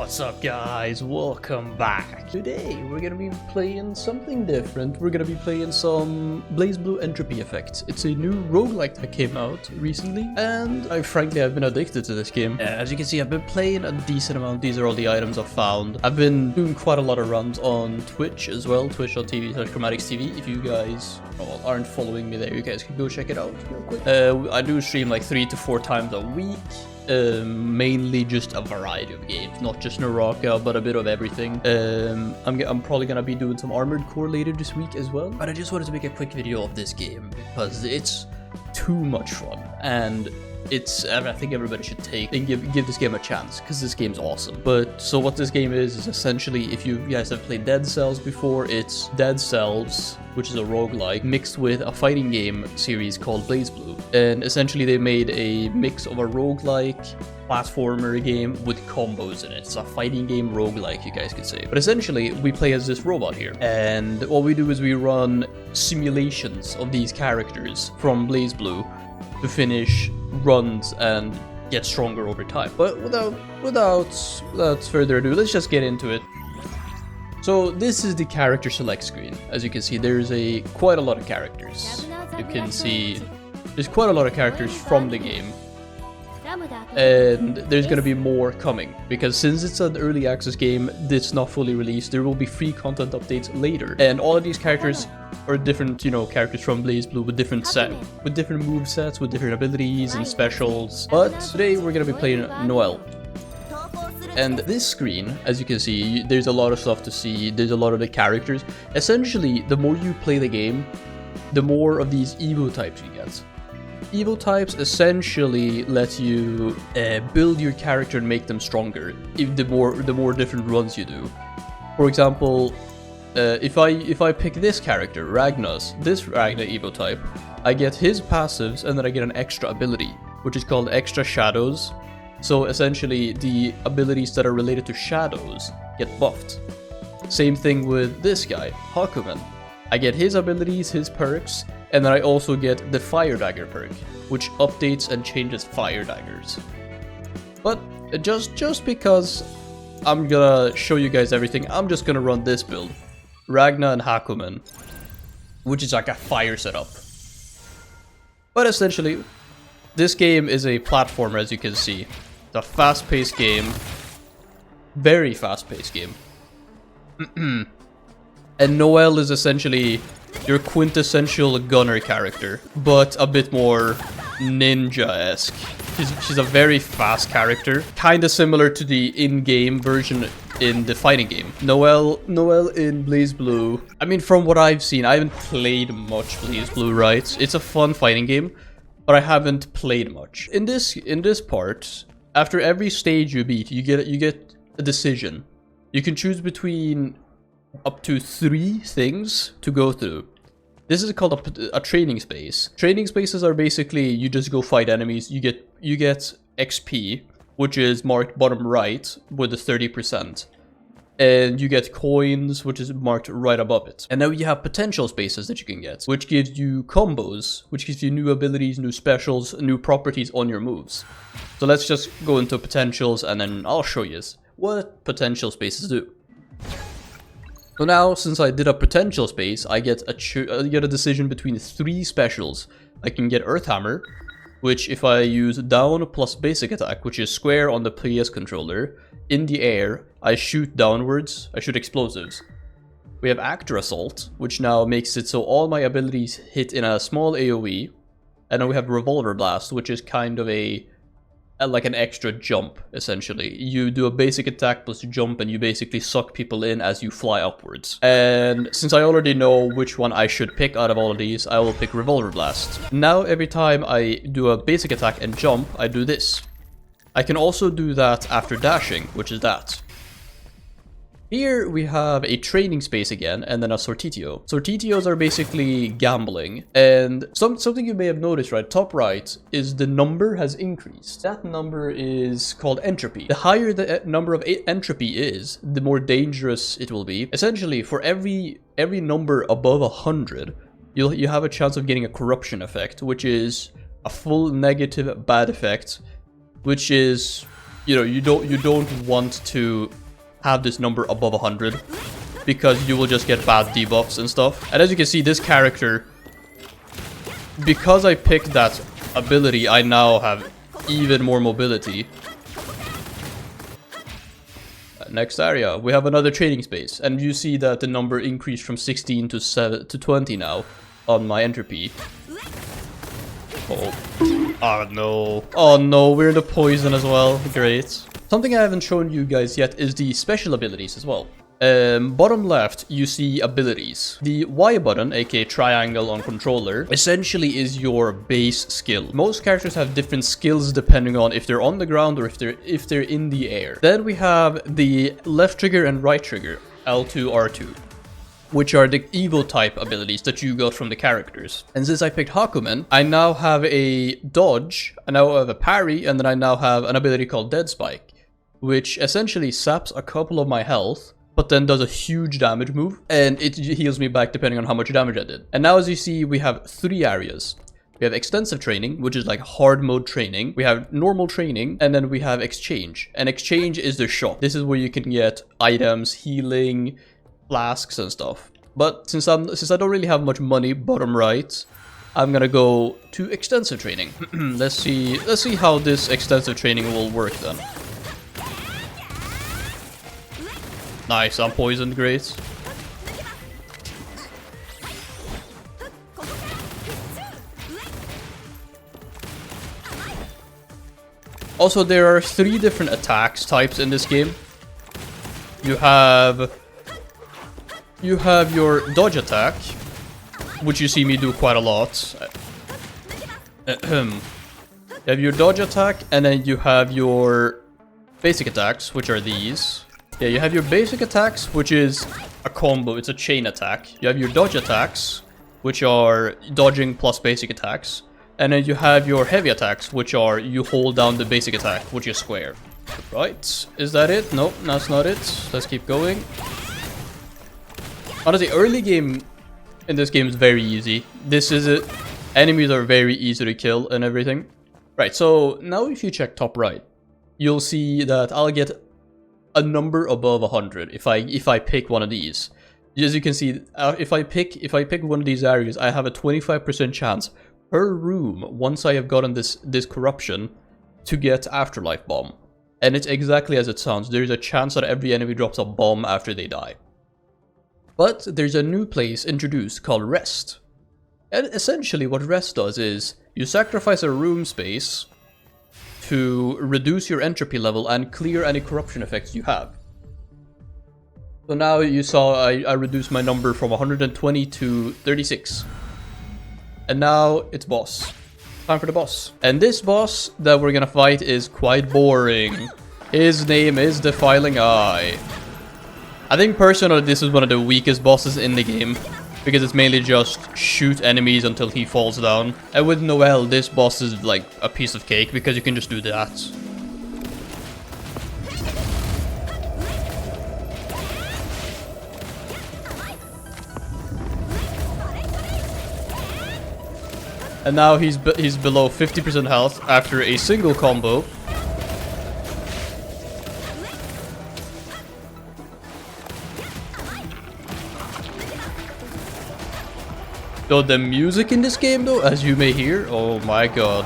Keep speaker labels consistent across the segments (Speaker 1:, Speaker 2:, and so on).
Speaker 1: What's up guys, welcome back. Today we're gonna be playing something different. We're gonna be playing some BlazBlue Entropy Effect. It's a new roguelike that came out recently and I've been addicted to this game. As you can see, I've been playing a decent amount. These are all the items I've found. I've been doing quite a lot of runs on Twitch as well, twitch.tv/Chromatix TV. If you guys aren't following me there, you guys can go check it out real quick. I do stream like 3 to 4 times a week. Mainly just a variety of games, not just Naraka, but a bit of everything. I'm probably gonna be doing some Armored Core later this week as well. But I just wanted to make a quick video of this game because it's too much fun, and I think everybody should take and give this game a chance because this game's awesome. But so what this game is essentially, if you guys have played Dead Cells before, it's Dead Cells, which is a roguelike, mixed with a fighting game series called BlazBlue. And essentially they made a mix of a roguelike platformer game with combos in it. It's a fighting game roguelike, you guys could say. But essentially we play as this robot here, and what we do is we run simulations of these characters from BlazBlue to finish runs and get stronger over time. But without further ado, let's just get into it. So this is the character select screen. As you can see, there's quite a lot of characters. You can see there's quite a lot of characters from the game, and there's going to be more coming because since it's an early access game that's not fully released, there will be free content updates later, and all of these characters are different, characters from BlazBlue with different move sets, with different abilities and specials. But today we're going to be playing Noel. And this screen, as you can see, there's a lot of stuff to see. There's a lot of the characters. Essentially, the more you play the game, the more of these Evo types you get. Evo types essentially let you build your character and make them stronger the more different runs you do. For example, if I pick this character, Ragnar Evo type, I get his passives and then I get an extra ability, which is called Extra Shadows. So essentially, the abilities that are related to shadows get buffed. Same thing with this guy, Hakumen. I get his abilities, his perks, and then I also get the Fire Dagger perk, which updates and changes fire daggers. But just because I'm gonna show you guys everything, I'm just gonna run this build. Ragnar and Hakumen, which is like a fire setup. But essentially, this game is a platformer, as you can see. It's a fast-paced game. Very fast-paced game. And Noel is essentially your quintessential gunner character, but a bit more ninja-esque. She's a very fast character, kinda similar to the in-game version in the fighting game. Noel in BlazBlue, I mean, from what I've seen, I haven't played much BlazBlue, right? It's a fun fighting game, but I haven't played much. In this part, after every stage you beat, you get a decision. You can choose between up to 3 things to go through. This is called a training space. Training spaces are basically you just go fight enemies. You get XP, which is marked bottom right with the 30%. And you get coins, which is marked right above it. And now you have potential spaces that you can get, which gives you combos, which gives you new abilities, new specials, new properties on your moves. So let's just go into potentials and then I'll show you what potential spaces do. So now, since I did a potential space, I get a decision between 3 specials. I can get Earth Hammer, which if I use down plus basic attack, which is square on the PS controller, in the air, I shoot downwards, I shoot explosives. We have Actor Assault, which now makes it so all my abilities hit in a small AoE. And then we have Revolver Blast, which is kind of like an extra jump, essentially. You do a basic attack plus jump and you basically suck people in as you fly upwards. And since I already know which one I should pick out of all of these, I will pick Revolver Blast. Now every time I do a basic attack and jump, I do this. I can also do that after dashing, which is that. Here we have a training space again, and then a sortitio. Sortitios are basically gambling, and something you may have noticed, right, top right, is the number has increased. That number is called entropy. The higher the number of entropy is, the more dangerous it will be. Essentially, for every number above 100, you have a chance of getting a corruption effect, which is a full negative bad effect, which is you know, you don't want to have this number above 100 because you will just get bad debuffs and stuff. And as you can see, this character, because I picked that ability, I now have even more mobility. Next area, we have another training space, and you see that the number increased from 16 to 20 now on my entropy. Oh no. Oh no, we're in the poison as well. Great. Something I haven't shown you guys yet is the special abilities as well. Bottom left, you see abilities. The Y button, aka triangle on controller, essentially is your base skill. Most characters have different skills depending on if they're on the ground or if they're in the air. Then we have the left trigger and right trigger, L2, R2, which are the Evo type abilities that you got from the characters. And since I picked Hakumen, I now have a dodge, I now have a parry, and then I now have an ability called Dead Spike, which essentially saps a couple of my health, but then does a huge damage move, and it heals me back depending on how much damage I did. And now as you see, we have 3 areas. We have extensive training, which is like hard mode training. We have normal training, and then we have exchange. And exchange is the shop. This is where you can get items, healing, flasks and stuff. But since I don't really have much money, bottom right, I'm gonna go to extensive training. Let's see how this extensive training will work then. Nice, I'm poisoned, great. Also, there are 3 different attacks types in this game. You have your dodge attack, which you see me do quite a lot. You have your dodge attack, and then you have your basic attacks, which are these. Yeah, you have your basic attacks, which is a combo, it's a chain attack. You have your dodge attacks, which are dodging plus basic attacks. And then you have your heavy attacks, which are you hold down the basic attack, which is square. Right, is that it? Nope, that's not it. Let's keep going. Honestly, early game in this game is very easy. This is it. Enemies are very easy to kill and everything. Right, so now if you check top right, you'll see that I'll get a number above 100 if I pick one of these. As you can see, if I pick one of these areas, I have a 25% chance per room once I have gotten this corruption to get Afterlife Bomb. And it's exactly as it sounds. There's a chance that every enemy drops a bomb after they die. But there's a new place introduced called Rest. And essentially what Rest does is you sacrifice a room space to reduce your entropy level and clear any corruption effects you have. So now you saw I reduced my number from 120 to 36. And now it's boss. Time for the boss. And this boss that we're gonna fight is quite boring. His name is Defiling Eye. I think personally this is one of the weakest bosses in the game, because it's mainly just shoot enemies until he falls down. And with Noel, this boss is like a piece of cake because you can just do that. And now he's below 50% health after a single combo. Though the music in this game, though, as you may hear, oh my god.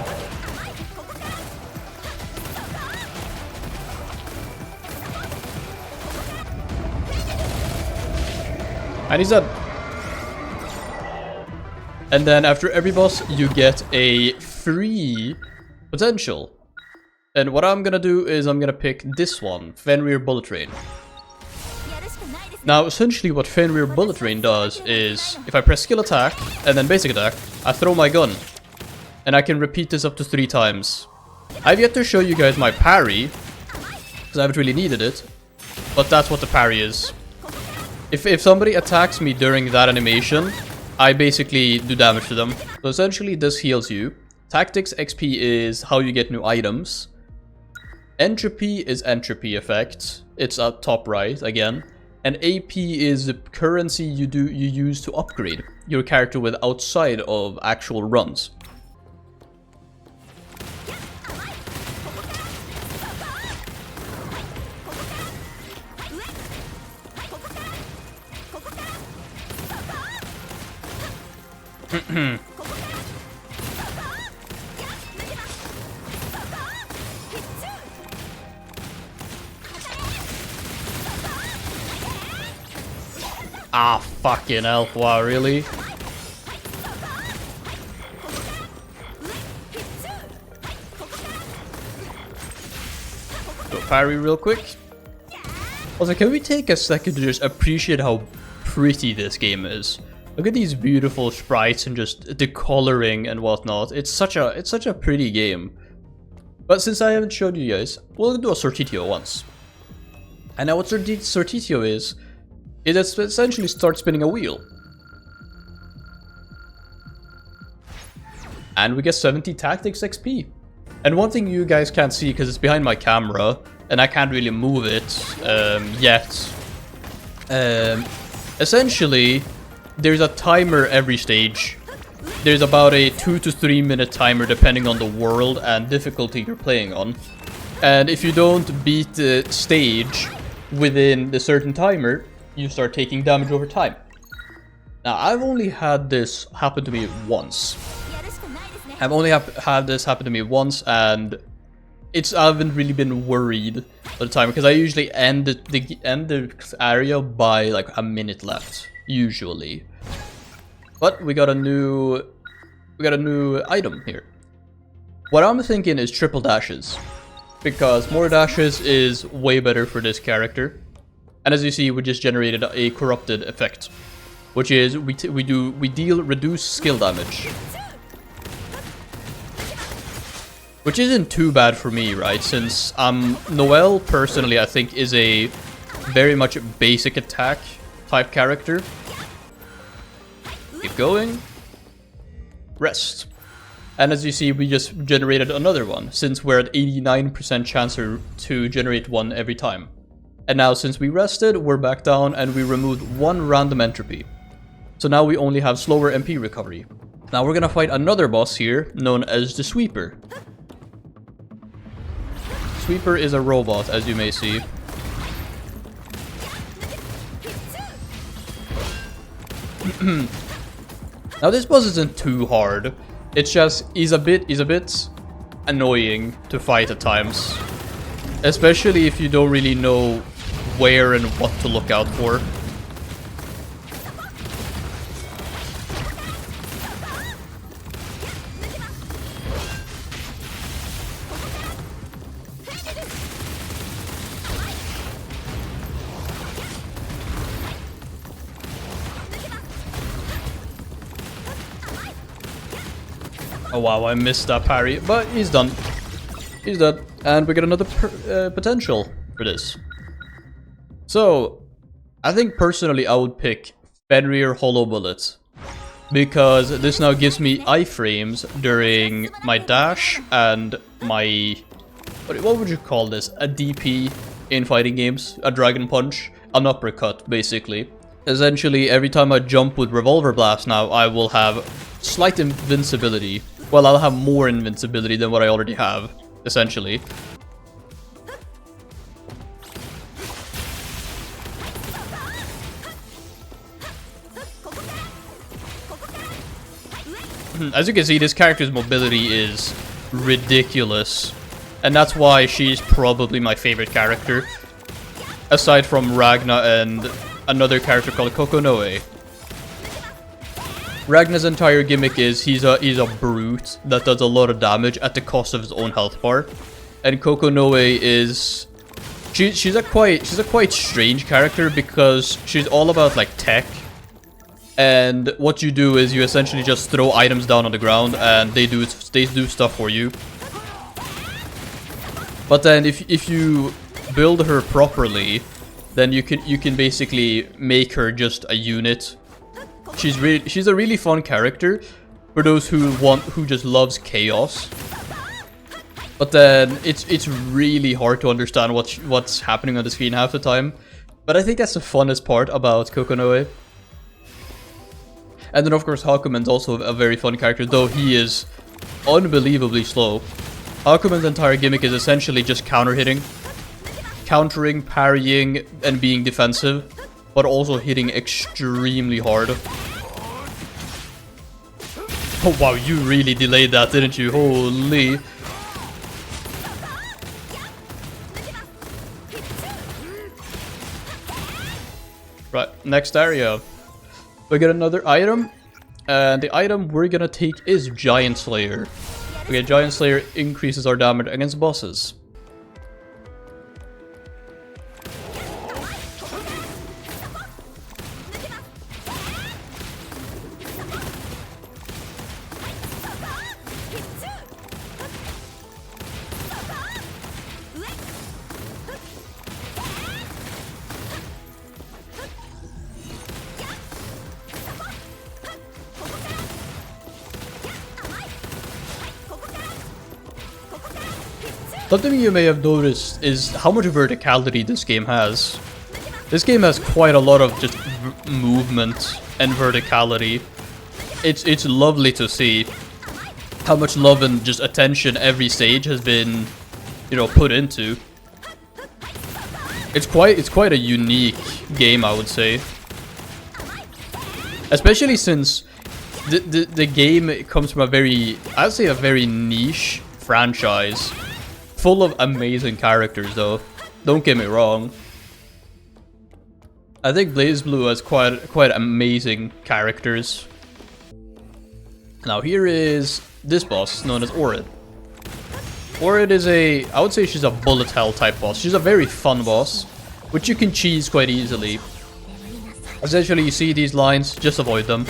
Speaker 1: And he's dead. And then after every boss, you get a free potential. And what I'm gonna do is I'm gonna pick this one, Fenrir Bullet Rain. Now, essentially what Fenrir Bullet Rain does is, if I press skill attack and then basic attack, I throw my gun. And I can repeat this up to 3 times. I've yet to show you guys my parry, because I haven't really needed it. But that's what the parry is. If somebody attacks me during that animation, I basically do damage to them. So essentially this heals you. Tactics XP is how you get new items. Entropy is Entropy Effect. It's up top right again. And AP is the currency you use to upgrade your character with outside of actual runs. Ah, fucking hell. Wow, really? Go parry real quick. Also, can we take a second to just appreciate how pretty this game is? Look at these beautiful sprites and just the coloring and whatnot. It's such a pretty game. But since I haven't showed you guys, we'll do a sortitio once. And now what sortitio is it essentially starts spinning a wheel. And we get 70 tactics XP. And one thing you guys can't see because it's behind my camera, and I can't really move it yet. Essentially, there's a timer every stage. There's about a 2 to 3 minute timer depending on the world and difficulty you're playing on. And if you don't beat the stage within the certain timer, you start taking damage over time. Now, I've only had this happen to me once. I've only had this happen to me once, and I haven't really been worried all the time because I usually end the area by like a minute left, usually. But we got a new item here. What I'm thinking is triple dashes, because more dashes is way better for this character. And as you see, we just generated a corrupted effect, which is we deal reduced skill damage, which isn't too bad for me, right? Since Noel personally I think is a very much basic attack type character. Keep going. Rest. And as you see, we just generated another one, since we're at 89% chance to generate one every time. And now since we rested, we're back down and we removed one random entropy. So now we only have slower MP recovery. Now we're gonna fight another boss here, known as the Sweeper. Sweeper is a robot, as you may see. Now this boss isn't too hard. It's just he's a bit annoying to fight at times, especially if you don't really know where and what to look out for. Oh wow, I missed that parry, but he's done. He's dead, and we get another potential for this. So, I think personally I would pick Fenrir Hollow Bullet, because this now gives me iframes during my dash and my... what would you call this? A DP in fighting games? A Dragon Punch? An uppercut, basically. Essentially, every time I jump with Revolver Blast now, I will have slight invincibility. Well, I'll have more invincibility than what I already have, essentially. As you can see, this character's mobility is ridiculous. And that's why she's probably my favorite character. Aside from Ragna and another character called Kokonoe. Ragna's entire gimmick is he's a brute that does a lot of damage at the cost of his own health bar. And Kokonoe is... She's a quite strange character because she's all about like tech. And what you do is you essentially just throw items down on the ground and they do stuff for you. But then if you build her properly, then you can basically make her just a unit. She's a really fun character for those who just loves chaos. But then it's really hard to understand what's happening on the screen half the time. But I think that's the funnest part about Kokonoe. And then of course Hakumen's also a very fun character, though he is unbelievably slow. Hakumen's entire gimmick is essentially just counter-hitting. Countering, parrying, and being defensive, but also hitting extremely hard. Oh wow, you really delayed that, didn't you? Holy. Right, next area. We get another item. And the item we're gonna take is Giant Slayer. Okay, Giant Slayer increases our damage against bosses. Something you may have noticed is how much verticality this game has. This game has quite a lot of just movement and verticality. It's lovely to see how much love and just attention every stage has been, you know, put into. It's quite a unique game, I would say. Especially since the game comes from a very, I'd say a very niche franchise. Full of amazing characters though, don't get me wrong. I think BlazBlue has quite amazing characters. Now here is this boss known as Orid. Orid is I would say she's a bullet hell type boss. She's a very fun boss, which you can cheese quite easily. Essentially you see these lines, just avoid them.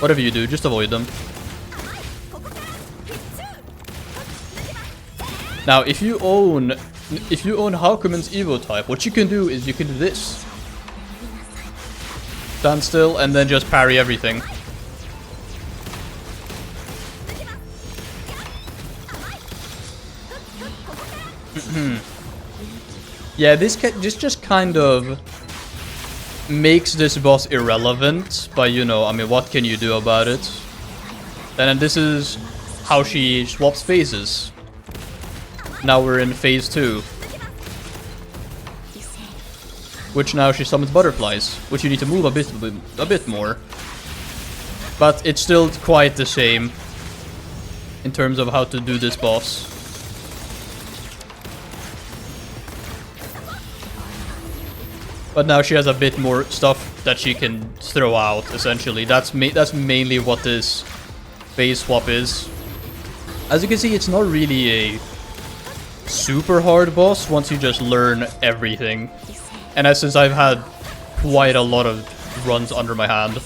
Speaker 1: Whatever you do, just avoid them. Now, if you own Hakumen's Evo type, what you can do is you can do this. Stand still and then just parry everything. Yeah, this just kind of makes this boss irrelevant, but you know, I mean, what can you do about it? And this is how she swaps phases. Now we're in phase 2. Which now she summons butterflies, which you need to move a bit more. But it's still quite the same in terms of how to do this boss. But now she has a bit more stuff that she can throw out, essentially. That's mainly what this phase swap is. As you can see, it's not really a super hard boss once you just learn everything. And since I've had quite a lot of runs under my hand,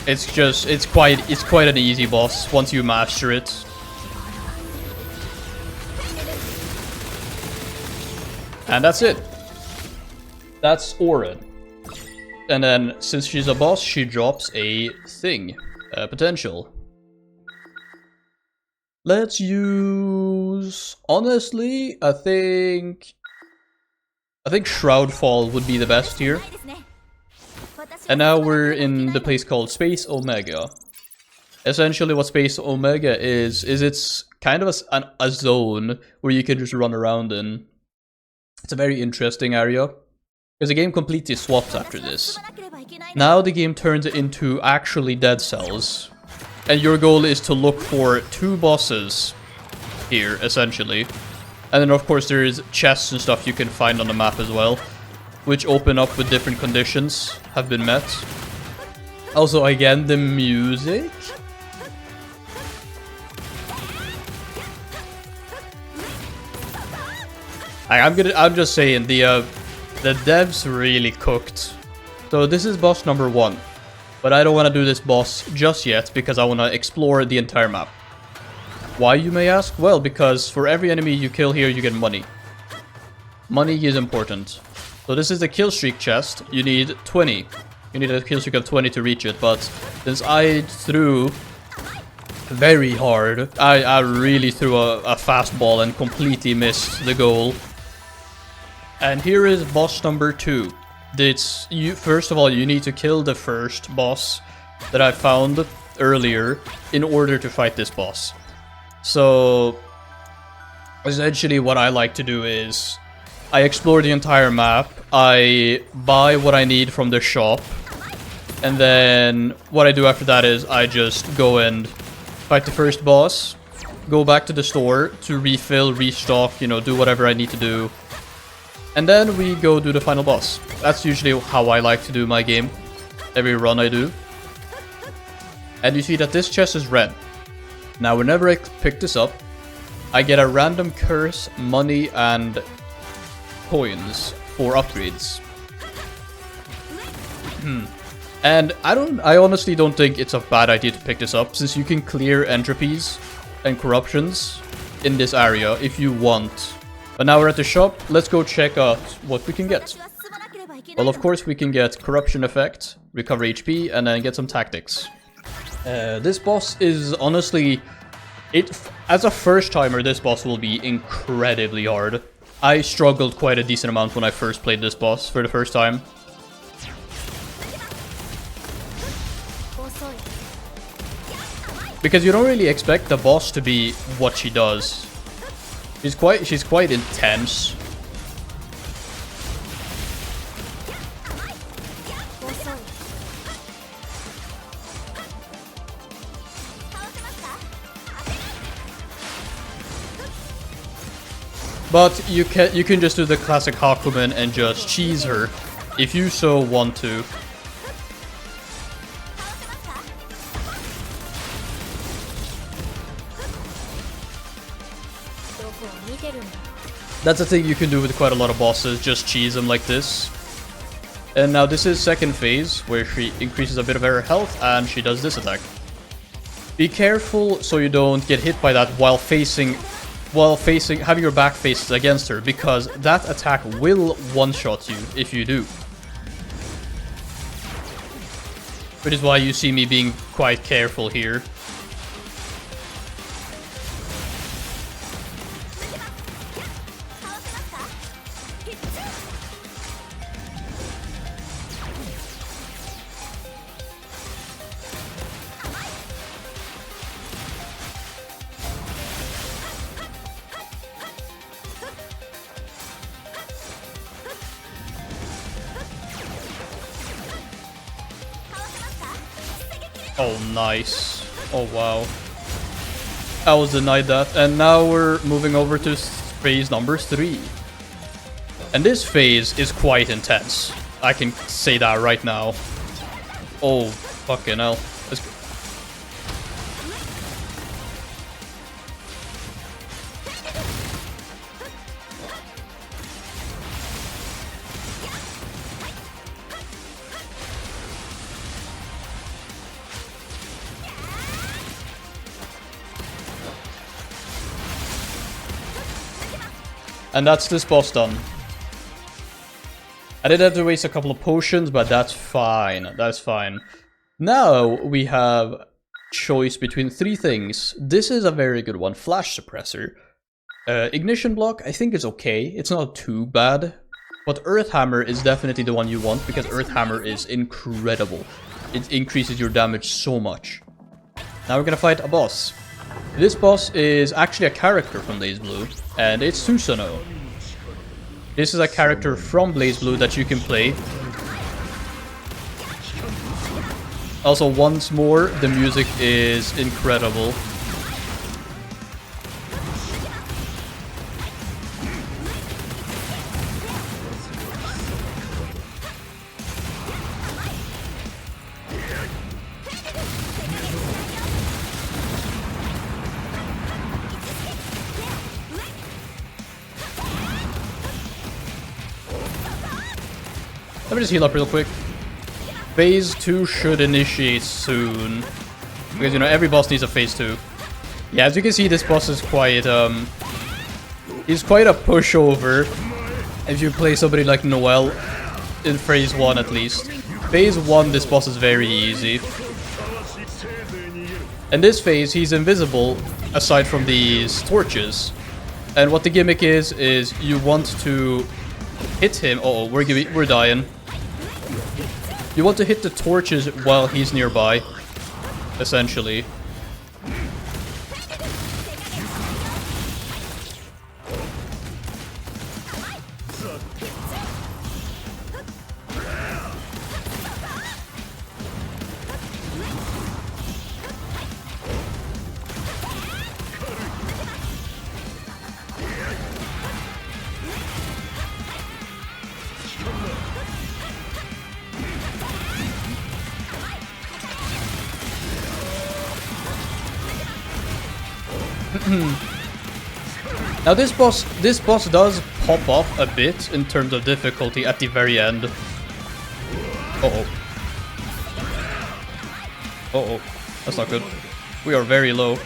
Speaker 1: it's quite an easy boss once you master it. And that's it. That's Orid. And then since she's a boss, she drops a thing, potential. Let's use, honestly, I think Shroudfall would be the best here. And now we're in the place called Space Omega. Essentially what Space Omega is it's kind of a zone where you can just run around in. It's a very interesting area, because the game completely swaps after this. Now the game turns into actually dead cells. And your goal is to look for 2 bosses here, essentially. And then of course there is chests and stuff you can find on the map as well, which open up with different conditions have been met. Also, again, the music. I'm just saying, the devs really cooked. So this is boss number 1. But I don't want to do this boss just yet, because I want to explore the entire map. Why, you may ask? Well, because for every enemy you kill here, you get money. Money is important. So this is the kill streak chest. You need 20. You need a kill streak of 20 to reach it, but since I threw very hard, I really threw a fastball and completely missed the goal. And here is boss number 2. First of all, you need to kill the first boss that I found earlier in order to fight this boss. So essentially what I like to do is I explore the entire map, I buy what I need from the shop, And then what I do after that is I just go and fight the first boss, go back to the store to refill, restock, you know, do whatever I need to do. And then we go do the final boss. That's usually how I like to do my game, every run I do. And you see that this chest is red. Now whenever I pick this up, I get a random curse, money, and coins for upgrades. And I honestly don't think it's a bad idea to pick this up, since you can clear entropies and corruptions in this area if you want. But now we're at the shop, let's go check out what we can get. Well, of course we can get corruption effect, recover HP, and then get some tactics. This boss is honestly, as a first timer, this boss will be incredibly hard. I struggled quite a decent amount when I first played this boss for the first time. Because you don't really expect the boss to be what she does. She's quite intense. But you can just do the classic Hakumen and just cheese her if you so want to. That's the thing you can do with quite a lot of bosses, just cheese them like this. And now this is second phase, where she increases a bit of her health and she does this attack. Be careful so you don't get hit by that while having your back faced against her, because that attack will one-shot you if you do. Which is why you see me being quite careful here. Oh, nice. Oh, wow. I was denied that. And now we're moving over to phase number 3. And this phase is quite intense. I can say that right now. Oh, fucking hell. And that's this boss done. I did have to waste a couple of potions, but that's fine. That's fine. Now we have choice between 3 things. This is a very good one. Flash suppressor. Ignition block, I think is okay. It's not too bad. But Earth Hammer is definitely the one you want, because Earth Hammer is incredible. It increases your damage so much. Now we're gonna fight a boss. This boss is actually a character from BlazBlue, and it's Susanoo. This is a character from BlazBlue that you can play. Also, once more, the music is incredible. Let me just heal up real quick. Phase 2 should initiate soon. Because, you know, every boss needs a phase 2. Yeah, as you can see, this boss is quite, he's quite a pushover. If you play somebody like Noel in phase 1 at least. Phase 1, this boss is very easy. And this phase, he's invisible, aside from these torches. And what the gimmick is you want to hit him. Uh-oh, we're dying. You want to hit the torches while he's nearby, essentially. Now this boss does pop off a bit in terms of difficulty at the very end. Uh-oh. Uh-oh. That's not good. We are very low.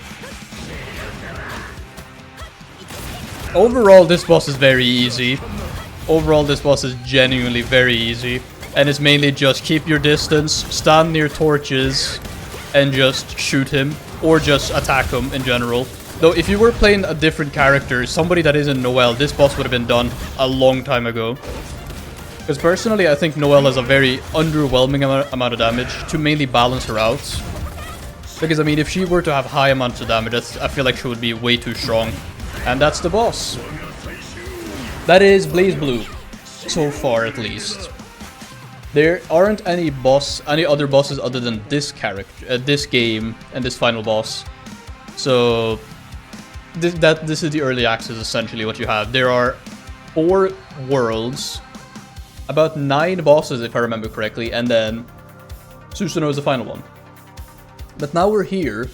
Speaker 1: Overall, this boss is very easy. Overall, this boss is genuinely very easy. And it's mainly just keep your distance, stand near torches, and just shoot him. Or just attack him in general. Though, if you were playing a different character, somebody that isn't Noel, this boss would have been done a long time ago. Because personally, I think Noel has a very underwhelming amount of damage to mainly balance her out. Because, I mean, if she were to have high amounts of damage, I feel like she would be way too strong. And that's the boss. That is BlazBlue. So far, at least. There aren't any other bosses other than this character, this game, and this final boss. So... This is the early access, essentially, what you have. There are 4 worlds, about 9 bosses, if I remember correctly, and then Susanoo is the final one. But now we're here,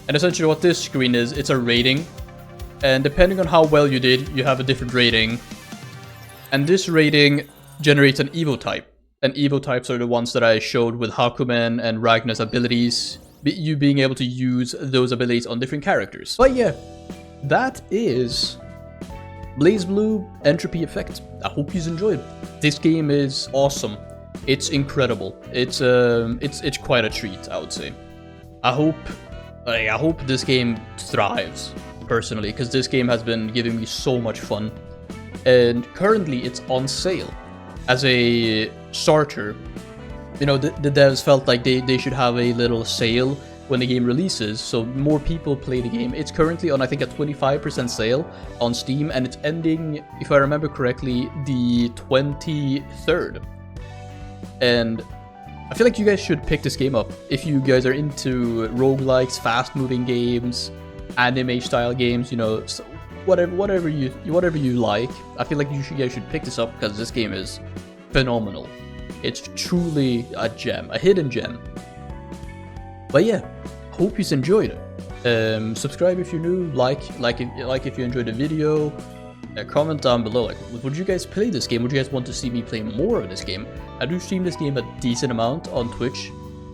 Speaker 1: and essentially what this screen is, it's a rating. And depending on how well you did, you have a different rating. And this rating generates an Evo type. And Evo types are the ones that I showed with Hakumen and Ragnar's abilities. You being able to use those abilities on different characters. But yeah. That is BlazBlue Entropy Effect. I hope you enjoyed. This game is awesome. It's incredible. It's quite a treat, I would say. I hope this game thrives personally, because this game has been giving me so much fun. And currently it's on sale as a starter. You know, the devs felt like they should have a little sale when the game releases, so more people play the game. It's currently on, I think, a 25% sale on Steam, and it's ending, if I remember correctly, the 23rd. And I feel like you guys should pick this game up if you guys are into roguelikes, fast-moving games, anime-style games, you know, so whatever you like. I feel like you guys should pick this up because this game is phenomenal. It's truly a gem, a hidden gem. But yeah, hope you enjoyed it. Subscribe if you're new, like if you enjoyed the video. Comment down below, like, would you guys play this game? Would you guys want to see me play more of this game? I do stream this game a decent amount on Twitch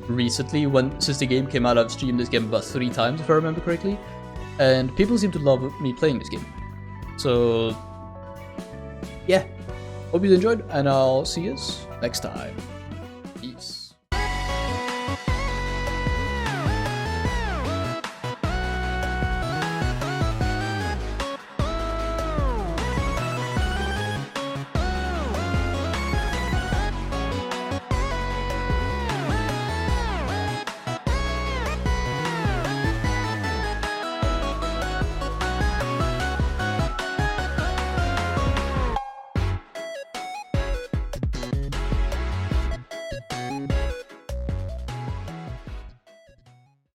Speaker 1: recently. Since the game came out, I've streamed this game about 3 times, if I remember correctly. And people seem to love me playing this game. So, yeah. Hope you enjoyed, and I'll see you next time.